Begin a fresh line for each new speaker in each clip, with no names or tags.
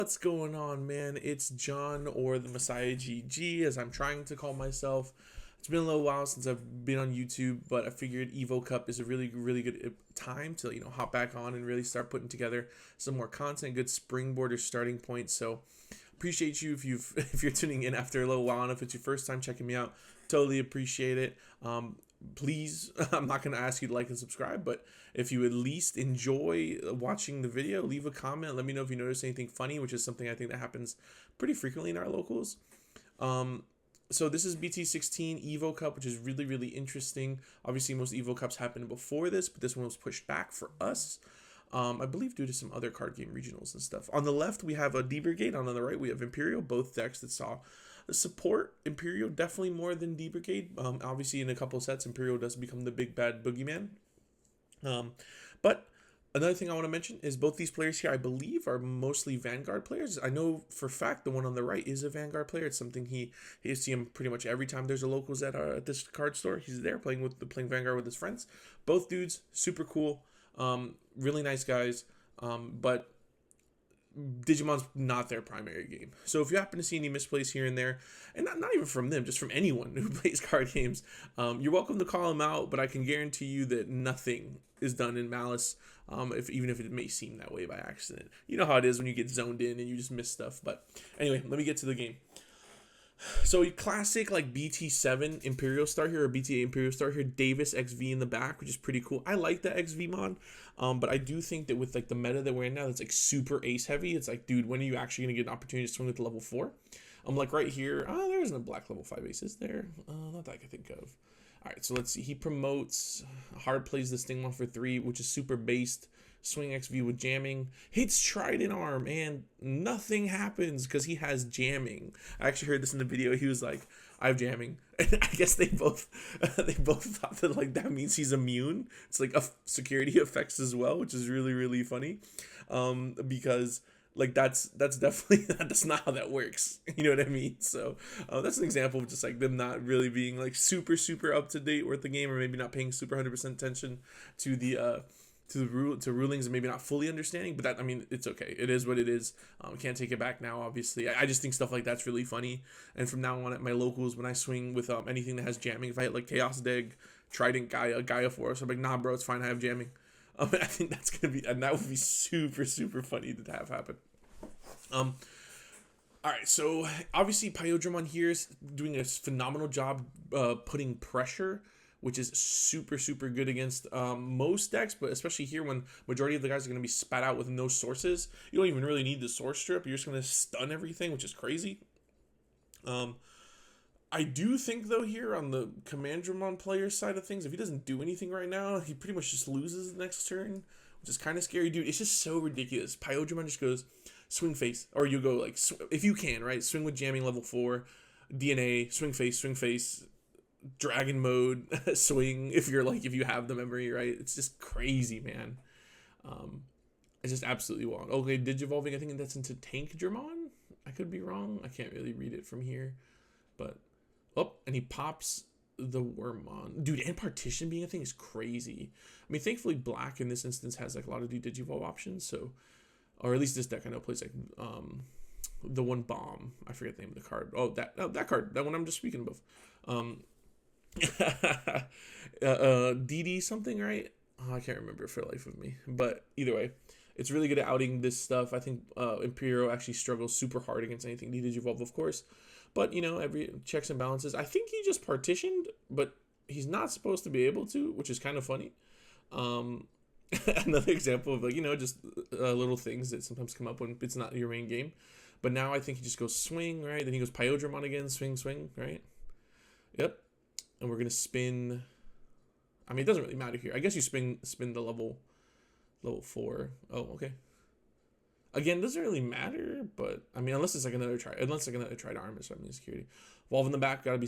What's going on, man? It's John, or the Messiah GG, as I'm trying to call myself. It's been a little while since I've been on YouTube, but I figured Evo Cup is a really good time to hop back on and really start putting together some more content, good springboard or starting point. So appreciate you if you're tuning in after a little while, and if it's your first time checking me out, totally appreciate it. Please, I'm not going to ask you to like and subscribe, but if you at least enjoy watching the video, leave a comment. Let me know if you notice anything funny, which is something I think that happens pretty frequently in our locals. So this is BT16 Evo Cup, which is really interesting. Obviously, most Evo Cups happened before this, but this one was pushed back for us. I believe due to some other card game regionals and stuff. On the left, we have a D-Brigade. On the right, we have Imperial, both decks that saw support Imperial definitely more than D-Brigade. Obviously, in a couple of sets, Imperial does become the big bad boogeyman. But another thing I want to mention is both these players here, I believe, are mostly Vanguard players. I know for a fact the one on the right is a Vanguard player. It's something you see him pretty much every time there's a locals at this card store. He's there playing Vanguard with his friends. Both dudes, super cool, really nice guys. But Digimon's not their primary game. So if you happen to see any misplays here and there, and not even from them, just from anyone who plays card games, you're welcome to call them out, but I can guarantee you that nothing is done in malice, even if it may seem that way by accident. You know how it is when you get zoned in and you just miss stuff. But anyway, let me get to the game. So classic like BT7 Imperial Star here, or BT8 Imperial Star here, Davis XV in the back, which is pretty cool. I like the XV mod, but I do think that with like the meta that we're in now, that's like super ace heavy. It's like, dude, when are you actually gonna get an opportunity to swing with level 4? I'm like right here. Oh, there isn't a black level 5 ace, is there? Not that I can think of. All right, so let's see. He promotes hard plays this thing 1 for 3, which is super based. Swing XV with jamming, hits Trident Arm, and nothing happens because he has jamming. I actually heard this in the video. He was like, I have jamming. And I guess they both thought that like that means he's immune. It's like a security effects as well, which is really funny. Because like that's definitely that's not how that works. You know what I mean? So that's an example of just like them not really being like super up to date with the game, or maybe not paying super 100% attention to the to rulings, and maybe not fully understanding, but that, I mean, it's okay. It is what it is. Can't take it back now, obviously. I just think stuff like that's really funny. And from now on at my locals, when I swing with anything that has jamming, if I hit like Chaos Dig, Trident, Gaia Force, I'm like, nah, bro, it's fine. I have jamming. I think that's gonna be, and that would be super funny to have happen. All right, so obviously Paildramon here is doing a phenomenal job putting pressure, which is super good against most decks, but especially here when majority of the guys are going to be spat out with no sources. You don't even really need the source strip. You're just going to stun everything, which is crazy. I do think, though, here on the Paildramon player side of things, if he doesn't do anything right now, he pretty much just loses the next turn, which is kind of scary. Dude, it's just so ridiculous. Paildramon just goes swing face, or you go, like, if you can, right? Swing with jamming level 4, DNA, swing face, dragon mode, swing, if you have the memory, right? It's just crazy, man. It's just absolutely wild. Okay, Digivolving, I think that's into Tankdramon. I could be wrong. I can't really read it from here, but and he pops the Wormmon, dude. And partition being a thing is crazy. I mean, thankfully black in this instance has like a lot of Digivolve options, so, or at least this deck I know plays like the one bomb, I forget the name of the card. That card, that one I'm just speaking of. DD something, right? I can't remember for the life of me, but either way, it's really good at outing this stuff. I think Imperial actually struggles super hard against anything Digivolve, of course, but every checks and balances. I think he just partitioned, but he's not supposed to be able to, which is kind of funny. Another example of like just little things that sometimes come up when it's not your main game. But now I think he just goes swing, right? Then he goes Paildramon again, swing, right? Yep. And we're gonna spin. I mean, it doesn't really matter here. I guess you spin the level 4. Oh, okay. Again, it doesn't really matter, but I mean, unless it's like another try, to arm it, so I mean security. Evolve in the back, gotta be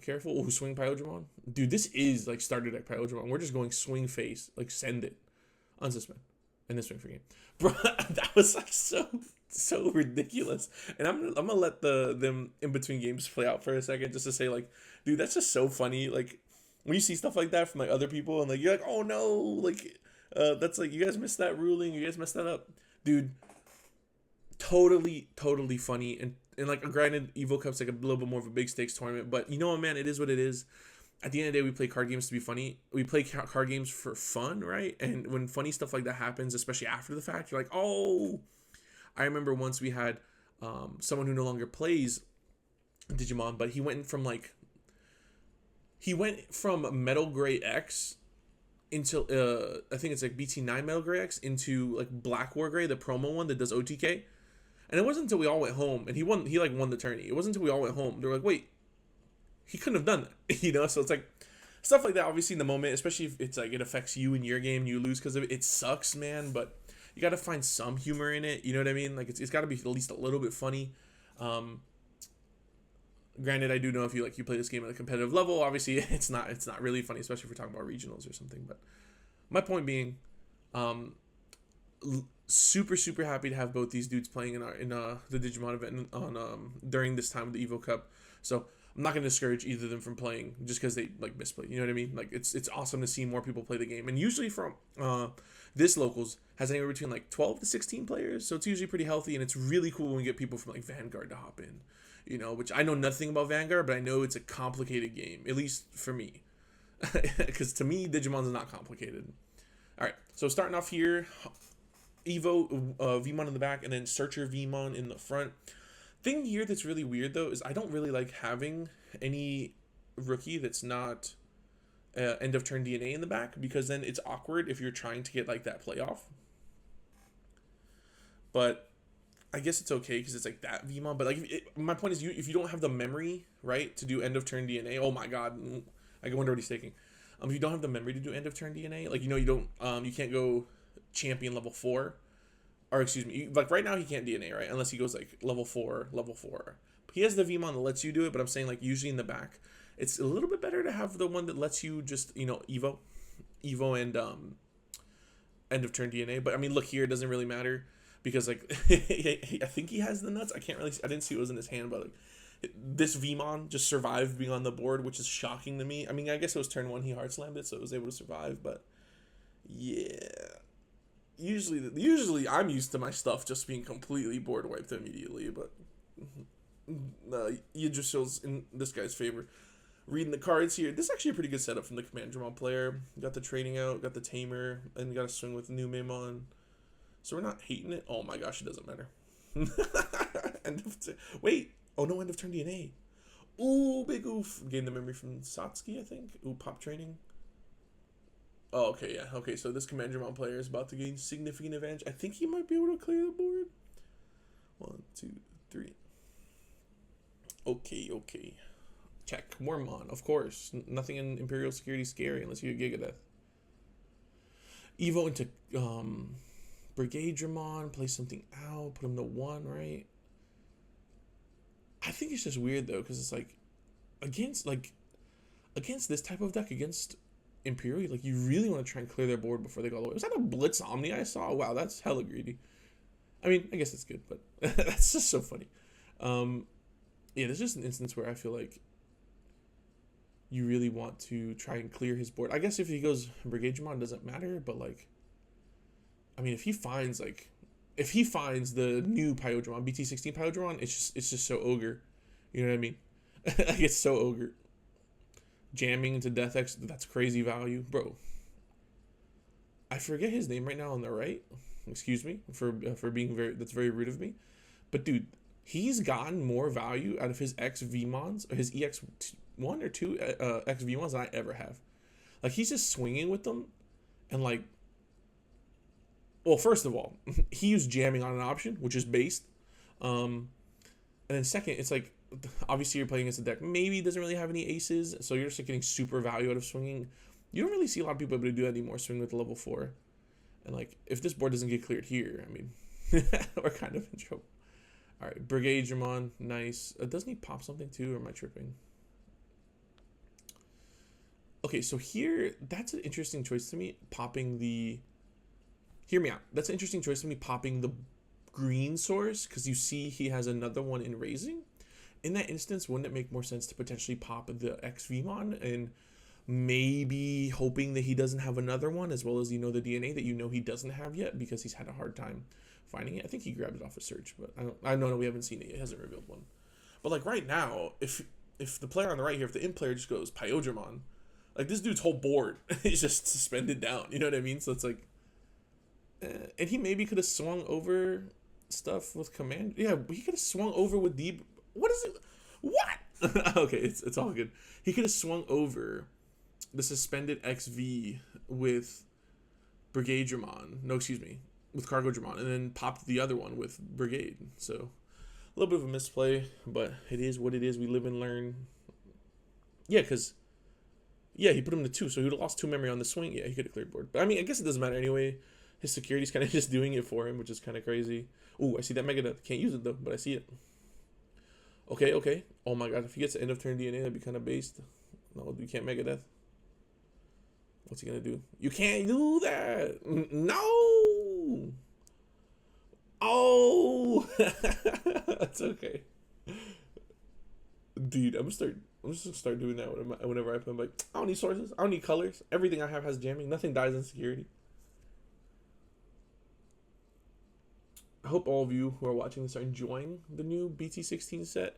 careful. Oh, swing Paildramon. Dude, this is like starter deck Paildramon. We're just going swing face, like send it, unsuspend, and then swing for game. Bro, that was like so ridiculous. And I'm gonna let them in between games play out for a second, just to say like, dude, that's just so funny. Like when you see stuff like that from like other people, and like you're like, oh no, like that's like, you guys missed that ruling, you guys messed that up, dude. totally funny. And like, granted, Evo Cup's like a little bit more of a big stakes tournament, but you know what, man, it is what it is. At the end of the day, we play card games to be funny. We play card games for fun, right? And when funny stuff like that happens, especially after the fact, you're like, oh. I remember once we had someone who no longer plays Digimon, but he went from Metal Gray X into I think it's like BT9 Metal Gray X into like Black War Gray, the promo one that does OTK. And it wasn't until we all went home and he won the tourney. It wasn't until we all went home. They were like, wait, he couldn't have done that. You know, so it's like stuff like that, obviously in the moment, especially if it's like it affects you in your game and you lose because of it. It sucks, man, but you got to find some humor in it. You know what I mean? Like it's got to be at least a little bit funny. Granted, I do know if you play this game at a competitive level, obviously it's not really funny, especially if we're talking about regionals or something. But my point being, super happy to have both these dudes playing in the Digimon event on during this time of the Evo Cup. So I'm not gonna discourage either of them from playing just because they like misplay. You know what I mean? Like it's awesome to see more people play the game, and usually from this locals has anywhere between like 12 to 16 players, so it's usually pretty healthy, and it's really cool when we get people from like Vanguard to hop in. You know, which I know nothing about Vanguard, but I know it's a complicated game, at least for me. Because to me, Digimon's not complicated. All right, so starting off here, Evo Vmon in the back, and then Searcher Vmon in the front. Thing here that's really weird, though, is I don't really like having any rookie that's not end of turn DNA in the back, because then it's awkward if you're trying to get like that playoff. But I guess it's okay because it's like that Vmon, but like my point is, if you don't have the memory, right, to do end of turn DNA, oh my god, I wonder what he's taking. If you don't have the memory to do end of turn DNA, like, you know, you can't go champion level 4, or excuse me, like right now he can't DNA, right, unless he goes like level 4. He has the Vmon that lets you do it, but I'm saying like usually in the back, it's a little bit better to have the one that lets you just, you know, Evo and end of turn DNA. But I mean, look here, it doesn't really matter. Because like I think he has the nuts. I didn't see what was in his hand, but like this Vmon just survived being on the board, which is shocking to me. I mean, I guess it was turn 1 he hard slammed it, so it was able to survive. But yeah, usually I'm used to my stuff just being completely board wiped immediately. But it just shows in this guy's favor. Reading the cards here, this is actually a pretty good setup from the Paildramon player. Got the trading out, got the tamer, and got a swing with new Memon. So we're not hating it. Oh my gosh, it doesn't matter. Wait. Oh no, end of turn DNA. Ooh, big oof. Gain the memory from Satsuki, I think. Ooh, pop training. Oh, okay, yeah. Okay, so this Paildramon player is about to gain significant advantage. I think he might be able to clear the board. 1, 2, 3. Okay. Check. Wormmon, of course. Nothing in Imperial Security is scary unless you get Gigadeath. Evo into Brigadramon, play something out, put him to 1, right? I think it's just weird though, because it's like against this type of deck, against Imperial, like you really want to try and clear their board before they go all the way. Was that a Blitz Omni I saw? Wow, that's hella greedy. I mean, I guess it's good, but that's just so funny. Yeah, there's just an instance where I feel like you really want to try and clear his board. I guess if he goes Brigadramon, it doesn't matter, but like, I mean, if he finds the new Paildramon, BT16 Paildramon, it's just so ogre. You know what I mean? Like, it's so ogre. Jamming into Death X, that's crazy value, bro. I forget his name right now on the right. Excuse me for being that's very rude of me. But dude, he's gotten more value out of his X Vmons, or his EX 1 or 2 X Vmons than I ever have. Like, he's just swinging with them, and like, well, first of all, he used jamming on an option, which is based. And then second, it's like, obviously you're playing against a deck maybe doesn't really have any aces, so you're just getting super value out of swinging. You don't really see a lot of people able to do that anymore, swing with level 4. And like, if this board doesn't get cleared here, I mean, we're kind of in trouble. All right, Brigadramon, nice. Doesn't he pop something too, or am I tripping? Okay, so here, that's an interesting choice to me, popping the... Hear me out. That's an interesting choice to me, popping the green source, because you see he has another one in raising. In that instance, wouldn't it make more sense to potentially pop the XVmon and maybe hoping that he doesn't have another one, as well as, you know, the DNA that you know he doesn't have yet because he's had a hard time finding it. I think he grabbed it off a search, but I don't know. We haven't seen it. It hasn't revealed one. But like right now, if the player on the right here, if the imp player just goes Paildramon, like this dude's whole board is just suspended down. You know what I mean? So it's like, and he maybe could have swung over stuff with command. Yeah, he could have swung over with D. What is it? What? Okay, it's all good. He could have swung over the suspended XV with Brigadramon. No, excuse me, with Cargodramon, and then popped the other one with Brigade. So a little bit of a misplay, but it is what it is. We live and learn. Yeah, because he put him to 2, so he would have lost 2 memory on the swing. Yeah, he could have cleared board. But I mean, I guess it doesn't matter anyway. His security's kind of just doing it for him, which is kind of crazy. Ooh, I see that Mega Death. Can't use it though, but I see it. Okay. Oh my god, if he gets the end of turn DNA, that'd be kind of based. No, you can't Mega Death. What's he gonna do? You can't do that. No. Oh, that's okay. Dude, I'm just gonna start doing that whenever I play. I'm like, I don't need sources. I don't need colors. Everything I have has jamming. Nothing dies in security. I hope all of you who are watching this are enjoying the new BT16 set.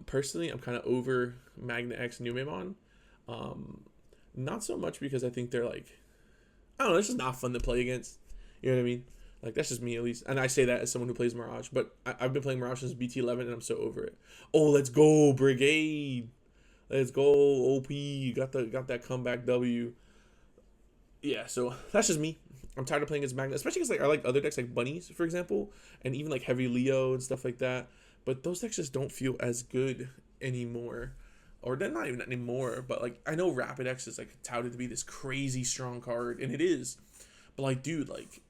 Personally, I'm kind of over Magna X and Numemon. Not so much because I think they're like, I don't know, it's just not fun to play against. You know what I mean? Like, that's just me at least. And I say that as someone who plays Mirage. But I've been playing Mirage since BT11 and I'm so over it. Oh, let's go, Brigade. Let's go, OP. Got that comeback W. Yeah, so that's just me. I'm tired of playing against Magna, especially because like I like other decks like Bunnies, for example, and even like Heavy Leo and stuff like that. But those decks just don't feel as good anymore. Or they're not even anymore, but like I know Rapid X is like touted to be this crazy strong card, and it is. But like, dude, like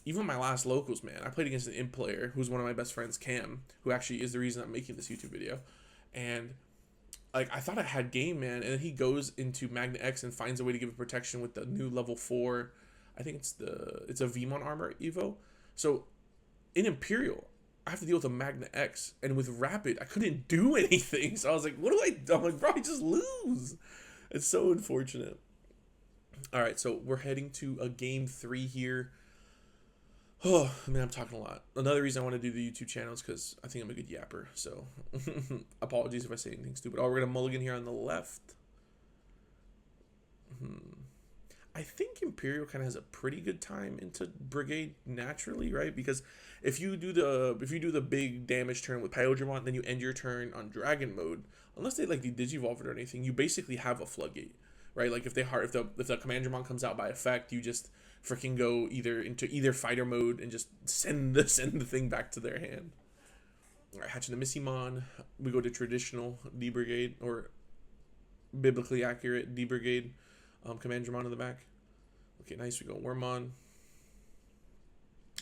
even my last locals, man, I played against an imp player who's one of my best friends, Cam, who actually is the reason I'm making this YouTube video. And like I thought I had game, man, and then he goes into Magna X and finds a way to give it protection with the new level 4. I think it's a Vmon armor Evo. So in Imperial, I have to deal with a Magna X, and with Rapid, I couldn't do anything. So I was like, what do I do? I'm like, bro, I just lose. It's so unfortunate. All right, so we're heading to a game 3 here. Oh, man, I'm talking a lot. Another reason I want to do the YouTube channel is because I think I'm a good yapper. So apologies if I say anything stupid. Oh, we're going to mulligan here on the left. I think Imperial kind of has a pretty good time into Brigade naturally, right? Because if you do the big damage turn with Paildramon, then you end your turn on Dragon mode. Unless they like Digivolve it or anything, you basically have a floodgate, right? Like if the Commandramon comes out by effect, you just freaking go into fighter mode and just send the thing back to their hand. All right, hatching the Missimon, we go to traditional D-Brigade or biblically accurate D-Brigade. Commandramon in the back. Okay, nice. We go Wormmon.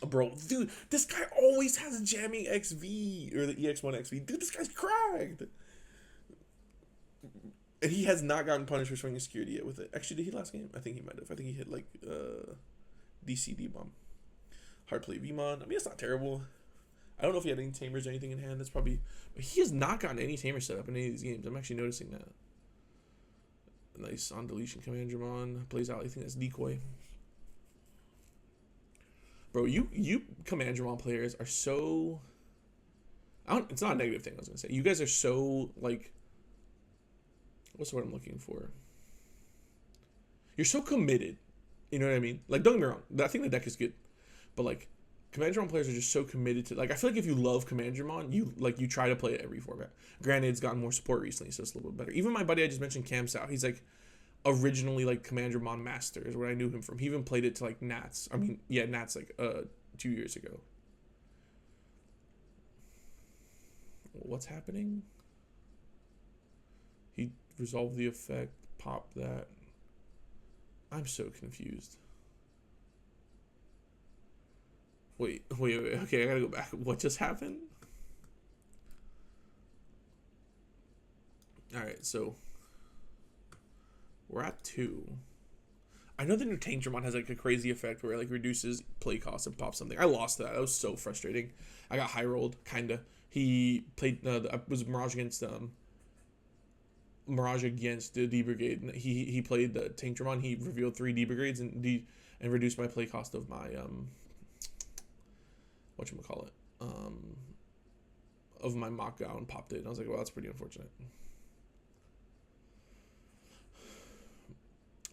Oh, bro, dude, this guy always has jamming XV or the EX1 XV. Dude, this guy's cracked. And he has not gotten punished for swinging security yet with it. Actually, did he last game? I think he might have. I think he hit like DCD bomb. Hard play Vmon. I mean, it's not terrible. I don't know if he had any tamers or anything in hand. That's probably. But he has not gotten any tamer set up in any of these games. I'm actually noticing that. Nice on deletion Commandramon plays out. I think that's decoy. Bro, you Commandramon players are so. It's not a negative thing. I was gonna say you guys are so like. What's the word I'm looking for? You're so committed. You know what I mean? Like, don't get me wrong. I think the deck is good, but like, Commandramon players are just so committed to. Like, I feel like if you love Commandramon, you try to play it every format. Granted, it's gotten more support recently, so it's a little bit better. Even my buddy I just mentioned, Cam Sao, he's like originally like Commandramon Master is where I knew him from. He even played it to like Nats. I mean, yeah, Nats like 2 years ago. What's happening? He resolved the effect, popped that. I'm so confused. Wait. Okay, I gotta go back. What just happened? Alright, so we're at 2. I know the new Paildramon has like a crazy effect where it like reduces play cost and pops something. I lost that. That was so frustrating. I got high rolled, kinda. He played I was Mirage against the D-Brigade. He played the Paildramon. He revealed 3 D-Brigades and reduced my play cost of my whatchamacallit, of my mock out and popped it. And I was like, well, that's pretty unfortunate.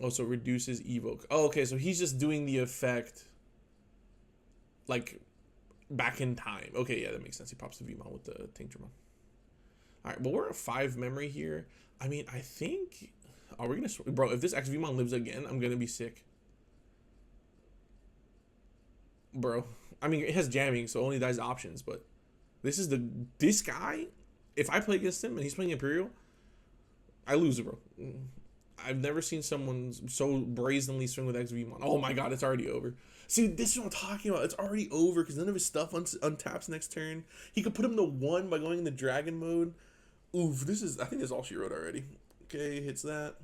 Oh, so it reduces Evo. Oh, okay, so he's just doing the effect like back in time. Okay, yeah, that makes sense. He pops the Vmon with the Paildramon. All right, well, we're at 5 memory here. I mean, I think... Are we going to... Bro, if this X Vmon lives again, I'm going to be sick. Bro. I mean, it has jamming, so it only dies options, but... This guy, if I play against him and he's playing Imperial, I lose it, bro. I've never seen someone so brazenly swing with X Vmon. Oh my god, it's already over. See, this is what I'm talking about. It's already over because none of his stuff untaps next turn. He could put him to 1 by going in the dragon mode. Oof, I think that's all she wrote already. Okay, hits that.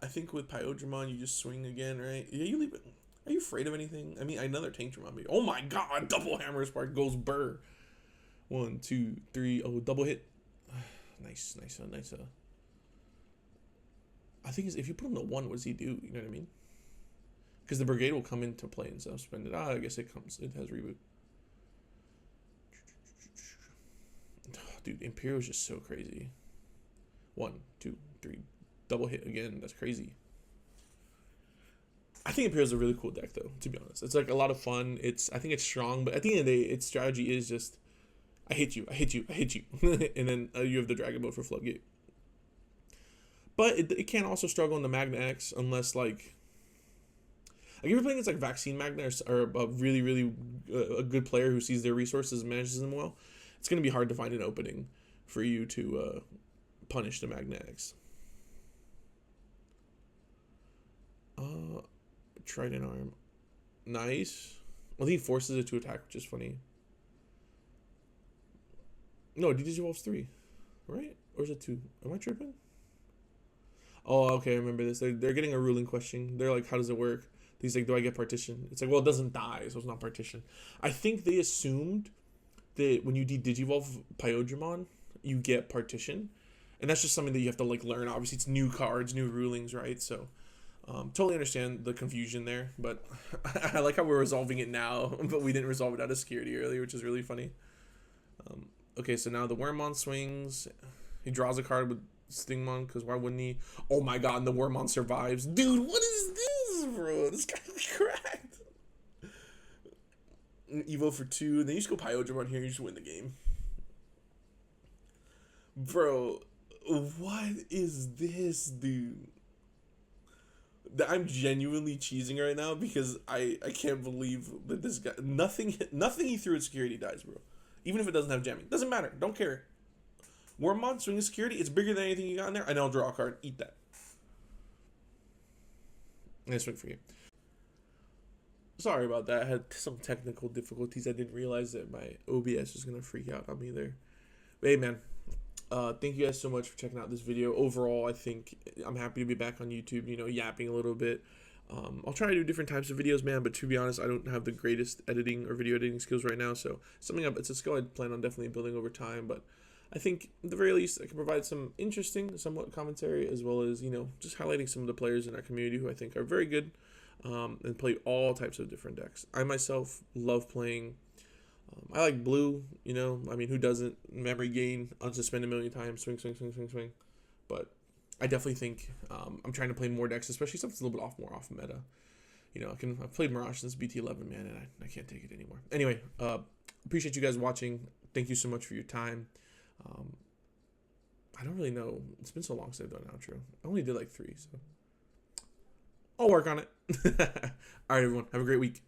I think with Paildramon, you just swing again, right? Yeah, you leave it. Are you afraid of anything? I mean, another Paildramon. Oh my god, double hammer spark goes burr. 1, 2, 3. Oh, double hit. Nice. I think if you put him to 1, what does he do? You know what I mean? Because the brigade will come into play and stuff. Spend it. I guess it has reboot. Dude, Imperial is just so crazy. 1, 2, 3. Double hit again. That's crazy. I think Imperial's a really cool deck, though, to be honest. It's like a lot of fun. I think it's strong, but at the end of the day, its strategy is just, I hit you. And then you have the dragon mode for Floodgate. But it can also struggle in the Magna X unless, like if you're playing against, like, Vaccine Magna or a really a good player who sees their resources and manages them well, it's going to be hard to find an opening for you to punish the Magna X. Trident Arm. Nice. Well, he forces it to attack, which is funny. No, DDG evolves 3, right? Or is it 2? Am I tripping? Oh, okay, I remember this. They're getting a ruling question. They're like, how does it work? He's like, do I get partition? It's like, well, it doesn't die, so it's not partition. I think they assumed that when you Digivolve Paildramon, you get partition. And that's just something that you have to, like, learn. Obviously, it's new cards, new rulings, right? So, totally understand the confusion there. But I like how we're resolving it now, but we didn't resolve it out of security earlier, which is really funny. Okay, so now the Wormmon swings. He draws a card with Stingmon, because why wouldn't he? Oh my god, and the Wormmon survives. Dude, what is this, bro? This guy's cracked. Evo for 2, and then you just go Paildramon here, you just win the game. Bro, what is this, dude? I'm genuinely cheesing right now because I can't believe that this guy, nothing he threw at security dies, bro. Even if it doesn't have jamming. Doesn't matter. Don't care. Wormmon swinging security. It's bigger than anything you got in there. And I'll draw a card. Eat that. Nice swing for you. Sorry about that. I had some technical difficulties. I didn't realize that my OBS was going to freak out on me there. But hey, man. Thank you guys so much for checking out this video. Overall, I think I'm happy to be back on YouTube, you know, yapping a little bit. I'll try to do different types of videos, man, but to be honest, I don't have the greatest editing or video editing skills right now, so it's a skill I plan on definitely building over time, but I think at the very least I can provide some interesting, somewhat commentary, as well as, you know, just highlighting some of the players in our community who I think are very good, and play all types of different decks. I myself love playing, I like blue, you know, I mean, who doesn't? Memory gain, unsuspend a million times, swing, but I definitely think I'm trying to play more decks, especially stuff that's a little bit more off meta. You know, I've played Mirage since BT11, man, and I can't take it anymore. Anyway, appreciate you guys watching. Thank you so much for your time. I don't really know. It's been so long since I've done an outro. I only did like 3, so I'll work on it. All right, everyone. Have a great week.